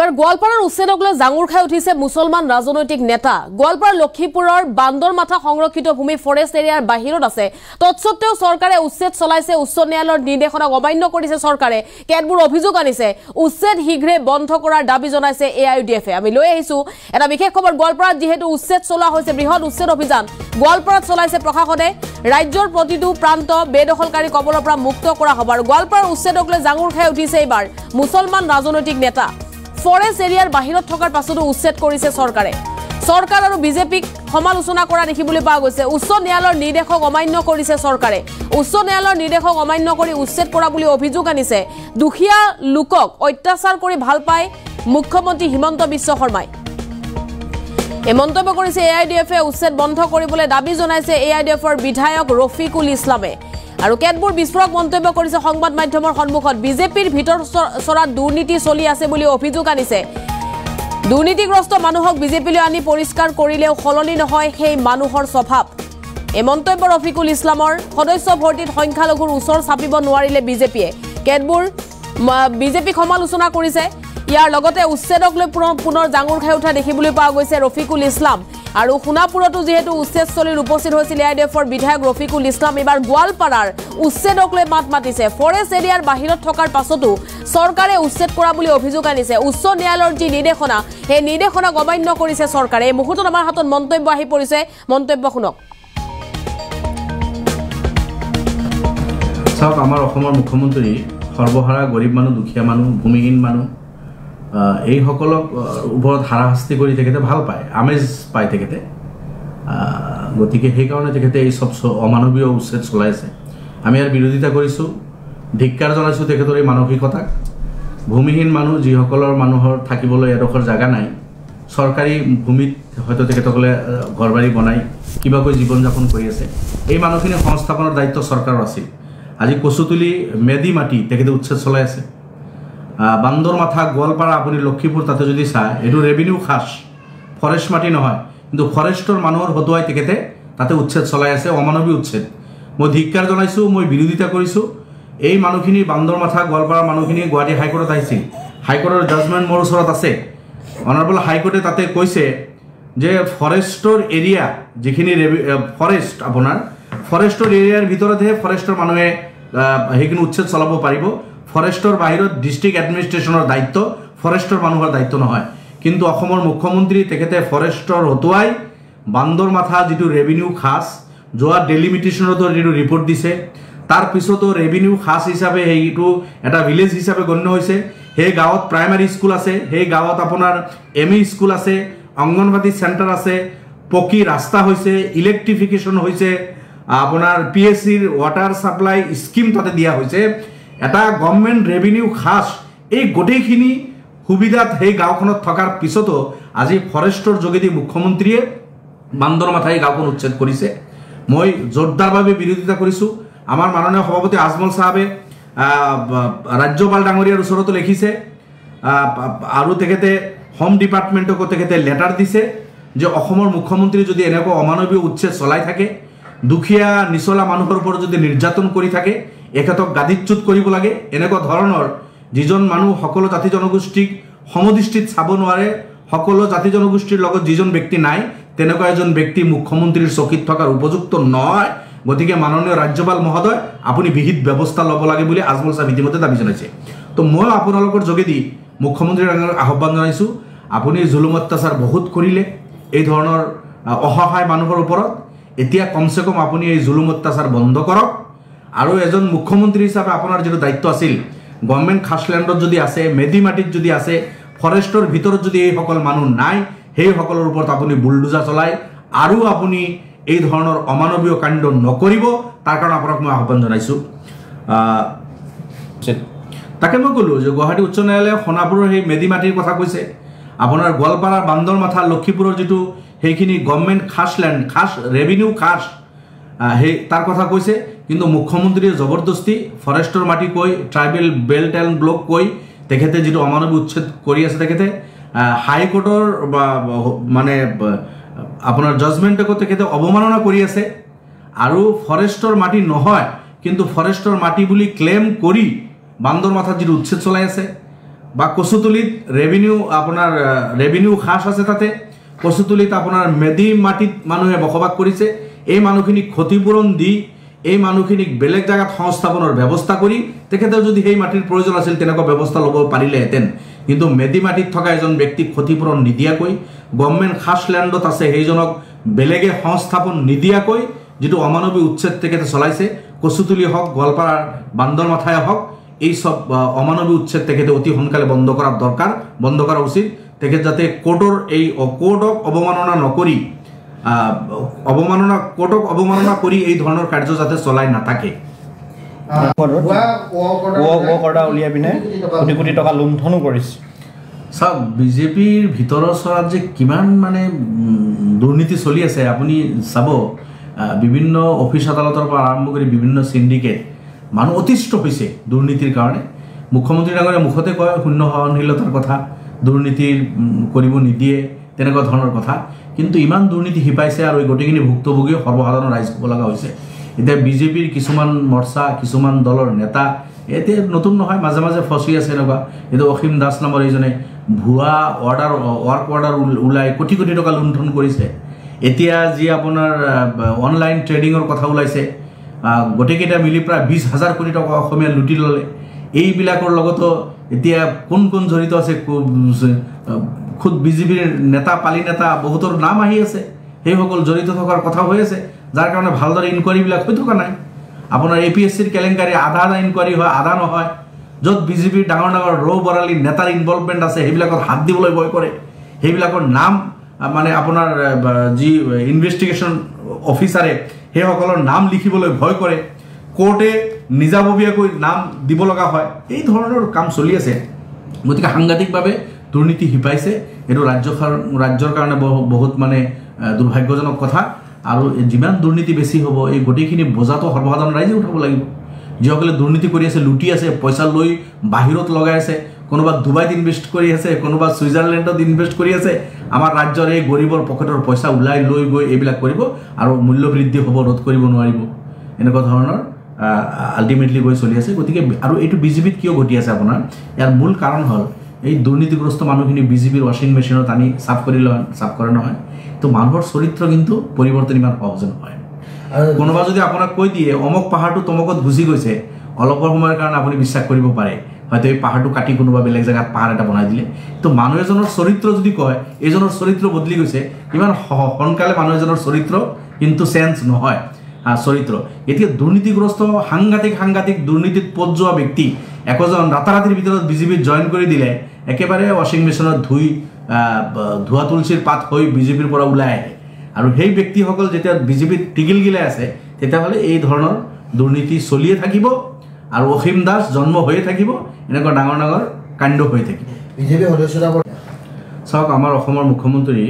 এবাৰ গোৱালপাৰাৰ উচ্ছেদক লৈ জাঙুৰ খাই উঠিছে মুছলমান ৰাজনৈতিক নেতা। গোৱালপাৰা লক্ষীপুৰৰ বান্দৰমাথা সংৰক্ষিত ভূমি ফৰেষ্ট এৰিয়াৰ বাহিৰত আছে। তৎসত্ত্বেও চৰকাৰে উচ্ছেদ চলাইছে। উচ্চ ন্যায়ালয়ৰ নিৰ্দেশনাক অমান্য কৰিছে চৰকাৰে। কেতবোৰ অভিযোগ আনিছে। উচ্ছেদ শীঘ্ৰে বন্ধ কৰাৰ দাবী জনাইছে AIUDF-এ। আমি লৈ আহিছো এটা বিশেষ খবৰ। গোৱালপাৰাত যিহেতু উচ্ছেদ চলোৱা হৈছে, বৃহৎ উচ্ছেদ অভিযান গোৱালপাৰাত চলাইছে প্ৰশাসনে। ৰাজ্যৰ প্ৰতিটো প্ৰান্ত বেদখলকাৰী কবলৰ পৰা মুক্ত কৰা হ'ব। আৰু গোৱালপাৰাৰ উচ্ছেদক লৈ জাঙুৰ খাই উঠিছে এইবাৰ মুছলমান ৰাজনৈতিক নেতা। ফৰেষ্ট এৰিয়াৰ বাহিৰত থকাৰ পাছতো উচ্ছেদ কৰিছে চৰকাৰে। চৰকাৰ আৰু বিজেপিক সমালোচনা কৰা দেখিবলৈ পোৱা গৈছে। উচ্চ ন্যায়ালয়ৰ নিৰ্দেশক অমান্য কৰিছে চৰকাৰে। উচ্চ ন্যায়ালয়ৰ নিৰ্দেশক অমান্য কৰি উচ্ছেদ কৰা বুলি অভিযোগ আনিছে। দুখীয়া লোকক অত্যাচাৰ কৰি ভাল পায় মুখ্যমন্ত্ৰী হিমন্ত বিশ্ব শৰ্মাই। এই মন্তব্য কৰিছে AIUDF-এ। উচ্ছেদ বন্ধ কৰিবলৈ দাবী জনাইছে AIUDF-ৰ বিধায়ক ৰফিকুল ইছলামে। আৰু কেতবোৰ বিস্ফোৰক মন্তব্য কৰিছে সংবাদ মাধ্যমৰ সন্মুখত। বিজেপিৰ ভিতৰ চৰাত দুৰ্নীতি চলি আছে বুলি অভিযোগ আনিছে। দুৰ্নীতিগ্ৰস্ত মানুহক বিজেপিলৈ আনি পৰিষ্কাৰ কৰিলেও সলনি নহয় সেই মানুহৰ স্বভাৱ। এই মন্তব্য ৰফিকুল ইছলামৰ। সদস্য ভৰ্তিত সংখ্যালঘুৰ ওচৰ চাপিব নোৱাৰিলে বিজেপিয়ে। কেতবোৰ বিজেপিক সমালোচনা কৰিছে। ইয়াৰ লগতে উচ্ছেদক লৈ পুনৰ জাঙুৰ খাই উঠা দেখিবলৈ পোৱা গৈছে ৰফিকুল ইছলাম। আৰু সোণাপুৰতো যিহেতু উচ্ছেদস্থলীত উপস্থিত হৈছিল AIUDF-ৰ বিধায়ক ৰফিকুল ইছলাম, এইবাৰ গোৱালপাৰাৰ উচ্ছেদক লৈ মাত মাতিছে। ফৰেষ্ট এৰিয়াৰ বাহিৰত থকাৰ পাছতো চৰকাৰে উচ্ছেদ কৰা বুলি অভিযোগ আনিছে। উচ্চ ন্যায়ালয়ৰ যি নিৰ্দেশনা, সেই নিৰ্দেশনাক অমান্য কৰিছে চৰকাৰে। এই মুহূৰ্তত আমাৰ হাতত মন্তব্য আহি পৰিছে। মন্তব্য শুনক। চাওক, আমাৰ অসমৰ মুখ্যমন্ত্ৰী সৰ্বহাৰা গৰীব মানুহ, দুখীয়া মানুহ, ভূমিহীন মানুহ, এইসকলক ওপৰত হাৰাশাস্তি কৰি তেখেতে ভাল পায়, আমেজ পায় তেখেতে। গতিকে সেইকাৰণে তেখেতে এই চব অমানৱীয় উচ্ছেদ চলাইছে। আমি ইয়াৰ বিৰোধিতা কৰিছোঁ, ধিক্কাৰ জনাইছোঁ তেখেতৰ এই মানসিকতাক। ভূমিহীন মানুহ, যিসকলৰ মানুহৰ থাকিবলৈ এডোখৰ জাগা নাই, চৰকাৰী ভূমিত হয়তো তেখেতসকলে ঘৰ বাৰী বনাই কিবাকৈ জীৱন যাপন কৰি আছে। এই মানুহখিনি সংস্থাপনৰ দায়িত্ব চৰকাৰৰ আছিল। আজি কচুতুলি, মেদি মাটি তেখেতে উচ্ছেদ চলাই আছে। বান্দৰমাথা, গোৱালপাৰা, আপুনি লক্ষীপুৰ তাতে যদি চায়, এইটো ৰেভিনিউ খাছ, ফৰেষ্ট মাটি নহয়। কিন্তু ফৰেষ্টৰ মানুহৰ হতুৱাই তেখেতে তাতে উচ্ছেদ চলাই আছে, অমানৱীয় উচ্ছেদ। মই ধিক্কাৰ জনাইছোঁ, মই বিৰোধিতা কৰিছোঁ। এই মানুহখিনি, বান্দৰমাথা, গোৱালপাৰাৰ মানুহখিনি গুৱাহাটী হাইকোৰ্টত আহিছিল। হাইকোৰ্টৰ জাজমেণ্ট মোৰ ওচৰত আছে। অনাৰেবল হাইকোৰ্টে তাতে কৈছে যে ফৰেষ্টৰ এৰিয়া, যিখিনি ফৰেষ্ট, আপোনাৰ ফৰেষ্টৰ এৰিয়াৰ ভিতৰতহে ফৰেষ্টৰ মানুহে সেইখিনি উচ্ছেদ চলাব পাৰিব। ফৰেষ্টৰ বাহিৰত ডিষ্ট্ৰিক্ট এডমিনিষ্ট্ৰেশ্যনৰ দায়িত্ব, ফৰেষ্টৰ মানুহৰ দায়িত্ব নহয়। কিন্তু অসমৰ মুখ্যমন্ত্ৰী তেখেতে ফৰেষ্টৰ হতুৱাই বান্দৰমাথা যিটো ৰেভিনিউ খাছ, যোৱা ডেলিমিটেশ্যনতো যিটো ৰিপৰ্ট দিছে, তাৰপিছতো ৰেভিনিউ খাছ হিচাপে সেইটো এটা ভিলেজ হিচাপে গণ্য হৈছে। সেই গাঁৱত প্ৰাইমাৰী স্কুল আছে, সেই গাঁৱত আপোনাৰ ME স্কুল আছে, অংগনবাদী চেণ্টাৰ আছে, পকী ৰাস্তা হৈছে, ইলেক্ট্ৰিফিকেশ্যন হৈছে, আপোনাৰ PSCৰ ৱাটাৰ ছাপ্লাই স্কিম তাতে দিয়া হৈছে। এটা গভৰ্ণমেণ্ট ৰেভিনিউ খাছ, এই গোটেইখিনি সুবিধাত সেই গাঁওখনত থকাৰ পিছতো আজি ফৰেষ্টৰ যোগেদি মুখ্যমন্ত্ৰীয়ে বান্দৰমাথা এই গাঁওখন উচ্ছেদ কৰিছে। মই জোৰদাৰভাৱে বিৰোধিতা কৰিছোঁ। আমাৰ মাননীয় সভাপতি আজমল চাহাবে ৰাজ্যপাল ডাঙৰীয়াৰ ওচৰতো লিখিছে, আৰু তেখেতে হোম ডিপাৰ্টমেণ্টকো তেখেতে লেটাৰ দিছে যে অসমৰ মুখ্যমন্ত্ৰী যদি এনেকুৱা অমানৱীয় উচ্ছেদ চলাই থাকে, দুখীয়া নিচলা মানুহৰ ওপৰত যদি নিৰ্যাতন কৰি থাকে, এখেতক গাদীচ্যুত কৰিব লাগে। এনেকুৱা ধৰণৰ যিজন মানুহ সকলো জাতি জনগোষ্ঠীক সমদৃষ্টিত চাব নোৱাৰে, সকলো জাতি জনগোষ্ঠীৰ লগত যিজন ব্যক্তি নাই, তেনেকুৱা এজন ব্যক্তি মুখ্যমন্ত্ৰীৰ চকীত থকাৰ উপযুক্ত নহয়। গতিকে মাননীয় ৰাজ্যপাল মহোদয়, আপুনি বিহিত ব্যৱস্থা ল'ব লাগে বুলি আজমল চাহাব ইতিমধ্যে দাবী জনাইছে। তো মই আপোনালোকৰ যোগেদি মুখ্যমন্ত্ৰীৰ আহ্বান জনাইছোঁ, আপুনি জুলুম অত্যাচাৰ বহুত কৰিলে এই ধৰণৰ অসহায় মানুহৰ ওপৰত। এতিয়া কমচে কম আপুনি এই জুলুম অত্যাচাৰ বন্ধ কৰক। আৰু এজন মুখ্যমন্ত্ৰী হিচাপে আপোনাৰ যিটো দায়িত্ব আছিল, গভৰ্ণমেণ্ট খাছলেণ্ডত যদি আছে, মেদি মাটিত যদি আছে, ফৰেষ্টৰ ভিতৰত যদি এইসকল মানুহ নাই, সেইসকলৰ ওপৰত আপুনি বুলডোজাৰ চলাই আৰু আপুনি এই ধৰণৰ অমানৱীয় কাণ্ড নকৰিব। তাৰ কাৰণে আপোনাক মই আহ্বান জনাইছোঁ। তাকে মই ক'লোঁ যে গুৱাহাটী উচ্চ ন্যায়ালয়ে সোণাপুৰৰ সেই মেদি মাটিৰ কথা কৈছে। আপোনাৰ গোৱালপাৰা, বান্দৰমাথা, লক্ষীপুৰৰ যিটো সেইখিনি গভৰ্ণমেণ্ট খাছলেণ্ড, খাছ ৰেভিনিউ খাছ, সেই তাৰ কথা কৈছে। কিন্তু মুখ্যমন্ত্ৰীয়ে জবৰদস্তি ফৰেষ্টৰ মাটি কৈ, ট্ৰাইবেল বেল্ট এণ্ড ব্লক কৈ তেখেতে যিটো অমানৱীয় উচ্ছেদ কৰি আছে, তেখেতে হাইকোৰ্টৰ মানে আপোনাৰ জাজমেণ্টকো তেখেতে অৱমাননা কৰি আছে। আৰু ফৰেষ্টৰ মাটি নহয়, কিন্তু ফৰেষ্টৰ মাটি বুলি ক্লেইম কৰি বান্দৰমাথাত যিটো উচ্ছেদ চলাই আছে, বা কচুতলিত ৰেভিনিউ আপোনাৰ ৰেভিনিউ খাস আছে তাতে কচুতলিত আপোনাৰ মেদি মাটিত মানুহে বসবাস কৰিছে এই মানুহখিনিক ক্ষতিপূৰণ দি এই মানুহখিনিক বেলেগ জায়গাত সংস্থাপনৰ ব্যৱস্থা কৰি তেখেতে যদি সেই মাটিৰ প্ৰয়োজন আছিল তেনেকুৱা ব্যৱস্থা ল'ব পাৰিলেহেঁতেন কিন্তু মেদি মাটিত থকা এজন ব্যক্তিক ক্ষতিপূৰণ নিদিয়াকৈ গভৰ্ণমেণ্ট খাস ল্যাণ্ডত আছে সেইজনক বেলেগে সংস্থাপন নিদিয়াকৈ যেটো অমানৱিক উচ্ছেদ তেখেতে চলাইছে কচুতলি হওক গোৱালপাৰাৰ বান্দৰমাথাই হওক এই সব অমানৱিক উচ্ছেদ তেখেতে অতি সোনকালে বন্ধ কৰাৰ দৰকাৰ বন্ধ কৰা উচিত তেখেত যাতে কোৰ্টৰ এই কোৰ্টক অবমাননা নকৰি কোৰ্টক অবমাননা কৰি এই ধৰণৰ কাৰ্য যাতে চলাই নাথাকে উলিয়াই পিনে কোটি কোটি টকা লুণ্ঠনো কৰিছে সব বিজেপিৰ ভিতৰৰ চৰাত যে কিমান মানে দুৰ্নীতি চলি আছে আপুনি চাব বিভিন্ন অফিস আদালতৰ পৰা আৰম্ভ কৰি বিভিন্ন সিন্ডিকেট মানুহ অতিষ্ঠ হৈছে দুৰ্নীতিৰ কাৰণে মুখ্যমন্ত্ৰী ডাঙৰীয়া মুখতে কয় শূন্য সহনশীলতাৰ কথা দুৰ্নীতিৰ কৰিব নিদিয়ে তেনেকুৱা ধৰণৰ কথা কিন্তু ইমান দুৰ্নীতি হিপাইছে আৰু গোটেইখিনি ভুক্তভোগী সৰ্বসাধাৰণ ৰাইজ হ'ব লগা হৈছে এতিয়া বিজেপিৰ কিছুমান মৰ্চা কিছুমান দলৰ নেতা এতে নতুন নহয় মাজে মাজে ফচি আছে এনেকুৱা এইটো অসীম দাস নামৰ এইজনে ভুৱা ৱাৰ্ক অৰ্ডাৰ ওলাই কোটি কোটি টকা লুণ্ঠন কৰিছে এতিয়া যি আপোনাৰ অনলাইন ট্ৰেডিঙৰ কথা ওলাইছে গোটেইকেইটা মিলি প্ৰায় 20,000 কোটি টকা অসমীয়া লুটি ল'লে এইবিলাকৰ লগতো এতিয়া কোন কোন জড়িত আছে খুদ বিজেপিৰ নেতা পালি নেতা বহুতৰ নাম আহি আছে সেইসকল জড়িত থকাৰ কথা হৈ আছে যাৰ কাৰণে ভালদৰে ইনকুৱাৰীবিলাক হৈ থকা নাই আপোনাৰ APSCৰ কেলেংকাৰী আধা ইনকুৱাৰী হয় আধা নহয় য'ত বিজেপিৰ ডাঙৰ ডাঙৰ ৰৌ বৰালী নেতাৰ ইনভলভমেণ্ট আছে সেইবিলাকত হাত দিবলৈ ভয় কৰে সেইবিলাকৰ নাম মানে আপোনাৰ যি ইনভেষ্টিগেশ্যন অফিচাৰে সেইসকলৰ নাম লিখিবলৈ ভয় কৰে কোৰ্টে নিজাববীয়াকৈ নাম দিব লগা হয় এই ধৰণৰ কাম চলি আছে গতিকে সাংঘাতিকভাৱে দুৰ্নীতি হিপাইছে এইটো ৰাজ্যৰ কাৰণে বহুত মানে দুৰ্ভাগ্যজনক কথা আৰু যিমান দুৰ্নীতি বেছি হ'ব এই গোটেইখিনি বোজাটো সৰ্বসাধাৰণ ৰাইজে উঠাব লাগিব যিসকলে দুৰ্নীতি কৰি আছে লুটি আছে পইচা লৈ বাহিৰত লগাই আছে কোনোবা ডুবাইত ইনভেষ্ট কৰি আছে কোনোবা ছুইজাৰলেণ্ডত ইনভেষ্ট কৰি আছে আমাৰ ৰাজ্যৰ এই গৰীবৰ পকেটৰ পইচা ওলাই লৈ গৈ এইবিলাক কৰিব আৰু মূল্য বৃদ্ধি হ'ব ৰোধ কৰিব নোৱাৰিব এনেকুৱা ধৰণৰ আল্টিমেটলি গৈ চলি আছে গতিকে আৰু এইটো বিজেপিত কিয় ঘটি আছে আপোনাৰ ইয়াৰ মূল কাৰণ হ'ল এই দুৰ্নীতিগ্ৰস্ত মানুহখিনি বিজেপিৰ ৱাশ্বিং মেচিনত আনি সাফ কৰে নহয় তো মানুহৰ চৰিত্ৰ কিন্তু পৰিৱৰ্তন ইমান সহজ নহয় কোনোবা যদি আপোনাক কৈ দিয়ে অমক পাহাৰটো তমকত গুচি গৈছে অলপৰ সময়ৰ কাৰণে আপুনি বিশ্বাস কৰিব পাৰে হয়তো এই পাহাৰটো কাটি কোনোবা বেলেগ জায়গাত পাহাৰ এটা বনাই দিলে তো মানুহ এজনৰ চৰিত্ৰ যদি কয় এইজনৰ চৰিত্ৰ বদলি গৈছে ইমান সোনকালে মানুহ এজনৰ চৰিত্ৰ কিন্তু চেঞ্জ নহয় চৰিত্ৰ এতিয়া দুৰ্নীতিগ্ৰস্ত সাংঘাতিক দুৰ্নীতিত পদ যোৱা ব্যক্তি একজন ৰাতাৰাতিৰ ভিতৰত বিজেপিত জইন কৰি দিলে একেবাৰে ৱাশ্বিং মেচিনত ধোৱা তুলসীৰ পাত হৈ বিজেপিৰ পৰা ওলাই আহে আৰু সেই ব্যক্তিসকল যেতিয়া বিজেপিত টিকিলগিলাই আছে তেতিয়াহ'লে এই ধৰণৰ দুৰ্নীতি চলিয়ে থাকিব আৰু অসীম দাস জন্ম হৈয়ে থাকিব এনেকুৱা ডাঙৰ কাণ্ড হৈ থাকিব বিজেপি সদস্যতা চাওক আমাৰ অসমৰ মুখ্যমন্ত্ৰী